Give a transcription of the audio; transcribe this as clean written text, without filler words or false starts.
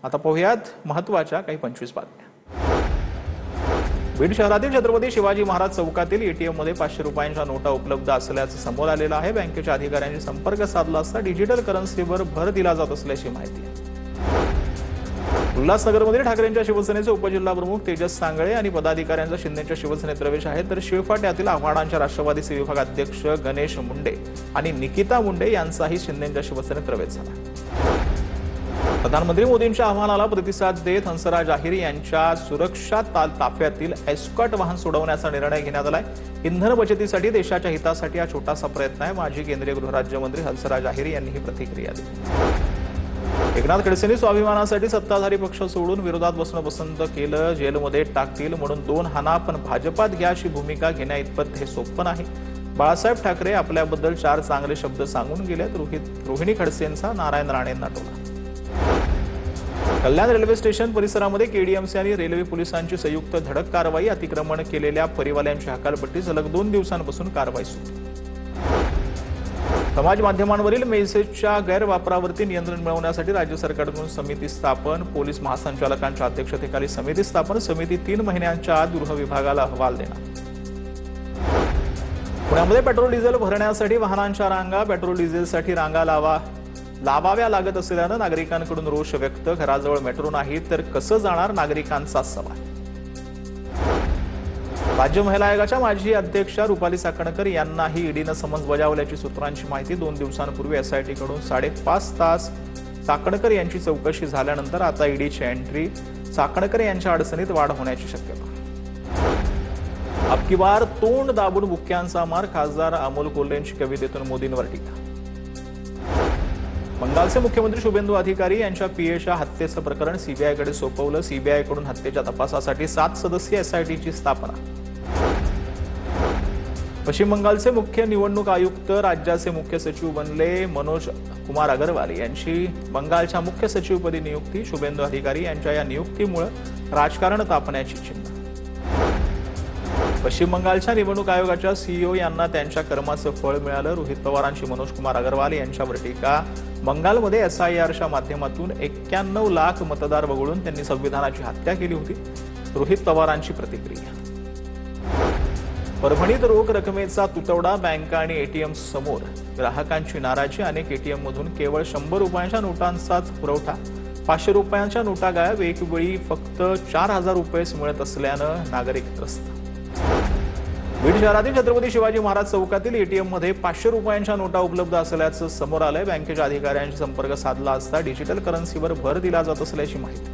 आता पाहूयात महत्त्वाच्या काही 25 बातम्या। बीड शहरातील छत्रपती शिवाजी महाराज चौकातील एटीएम मध्ये 500 रुपयांच्या नोटा उपलब्ध असल्याचं समोर आलेलं आहे। बँकेच्या अधिकाऱ्यांनी संपर्क साधला असता डिजिटल करन्सीवर भर दिला जात असल्याची माहिती आहे। उल्हासनगरमध्ये ठाकरेंच्या शिवसेनेचे उपजिल्हाप्रमुख तेजस सांगळे आणि पदाधिकाऱ्यांचा शिंदेच्या शिवसेनेत प्रवेश आहे, तर शिळफाट्यातील आव्हाडांच्या राष्ट्रवादीचे विभागाध्यक्ष गणेश मुंडे आणि निकिता मुंडे यांचाही शिंदेच्या शिवसेनेत प्रवेश झाला। प्रधानमंत्री मोदींच्या आव्हानाला प्रतिसाद देत हंसराज अहिर यांच्या सुरक्षा ताफ्यातील एस्कॉर्ट वाहन सोडवण्याचा निर्णय घेण्यात आलाय। इंधन बचतीसाठी देशाच्या हितासाठी हा छोटासा प्रयत्न आहे। माजी केंद्रीय गृहराज्यमंत्री हंसराज अहिर यांनी ही प्रतिक्रिया दिली। एकनाथ खडसेंनी स्वाभिमानासाठी सत्ताधारी पक्ष सोडून विरोधात बसणं पसंत केलं। जेलमध्ये टाकतील म्हणून 2 हाना, पण भाजपात घ्या अशी भूमिका घेण्याइतपत हे सोपं नाही। बाळासाहेब ठाकरे आपल्याबद्दल 4 चांगले शब्द सांगून गेलेत। रोहिणी खडसेंचा नारायण राणेंना टोला। कल्याण रेल्वे स्टेशन परिसरामध्ये केडीएमसी आणि रेल्वे पोलिसांची संयुक्त धडक कारवाई। अतिक्रमण केलेल्या परिवाल्यांची हकालपट्टी। सलग 2 दिवसांपासून कारवाई सुरू। समाज माध्यमांवरील मेसेजच्या गैरवापरावरती नियंत्रण मिळवण्यासाठी राज्य सरकारकडून समिती स्थापन। पोलीस महासंचालकांच्या अध्यक्षतेखाली समिती स्थापन। समिती 3 महिन्यांच्या आत गृह विभागाला अहवाल देणार। पुण्यामध्ये पेट्रोल डिझेल भरण्यासाठी वाहनांच्या रांगा। पेट्रोल डिझेलसाठी रांगा लावाव्या लागत असल्यानं नागरिकांकडून रोष व्यक्त। घराजवळ मेट्रो नाही तर कसं जाणार, नागरिकांचा सवाल। राज्य महिला आयोगाच्या माजी अध्यक्षा रुपाली चाकणकर यांनाही ईडीनं समन्स बजावल्याची सूत्रांची माहिती। 2 दिवसांपूर्वी एसआयटी कडून 5.5 तास चाकणकर यांची चौकशी झाल्यानंतर आता ईडीची एंट्री। चाकणकर यांच्या अडचणीत वाढ होण्याची शक्यता। अब की बार तोंड दाबून बुक्क्यांचा मार। खासदार अमोल कोल्हेंची कवितेतून मोदींवर टीका। बंगालचे मुख्यमंत्री शुभेंदू अधिकारी यांच्या पीएच्या हत्येचं प्रकरण सीबीआयकडे सोपवलं। सीबीआयकडून हत्येच्या तपासासाठी 7 सदस्यीय एसआयटीची स्थापना। पश्चिम बंगालचे मुख्य निवडणूक आयुक्त राज्याचे मुख्य सचिव बनले। मनोज कुमार अग्रवाल यांची बंगालच्या मुख्य सचिवपदी नियुक्ती। शुभेंदू अधिकारी यांच्या या नियुक्तीमुळे राजकारण तापण्याची चिन्ह। पश्चिम बंगालच्या निवडणूक आयोगाच्या सीईओ यांना त्यांच्या कर्माचं फळ मिळालं। रोहित पवारांची मनोज कुमार अग्रवाल यांच्यावर टीका। बंगालमध्ये एसआयआरच्या माध्यमातून 91 लाख मतदार वगळून त्यांनी संविधानाची हत्या केली होती। रोहित पवारांची प्रतिक्रिया। परभणीत रोख रकमेचा तुटवडा। बँका आणि एटीएम समोर ग्राहकांची नाराजी। अनेक एटीएम मधून केवळ 100 रुपयांच्या नोटांचाच पुरवठा। 500 रुपयांच्या नोटा गायब। एकवेळी फक्त 4000 रुपयेच मिळत असल्यानं नागरिक त्रस्त। बीड शहरातील छत्रपती शिवाजी महाराज चौकातील एटीएम मध्ये 500 रुपयांच्या नोटा उपलब्ध असल्याचं समोर आलंय। बँकेच्या अधिकाऱ्यांशी संपर्क साधला असता डिजिटल करन्सीवर भर दिला जात असल्याची माहिती।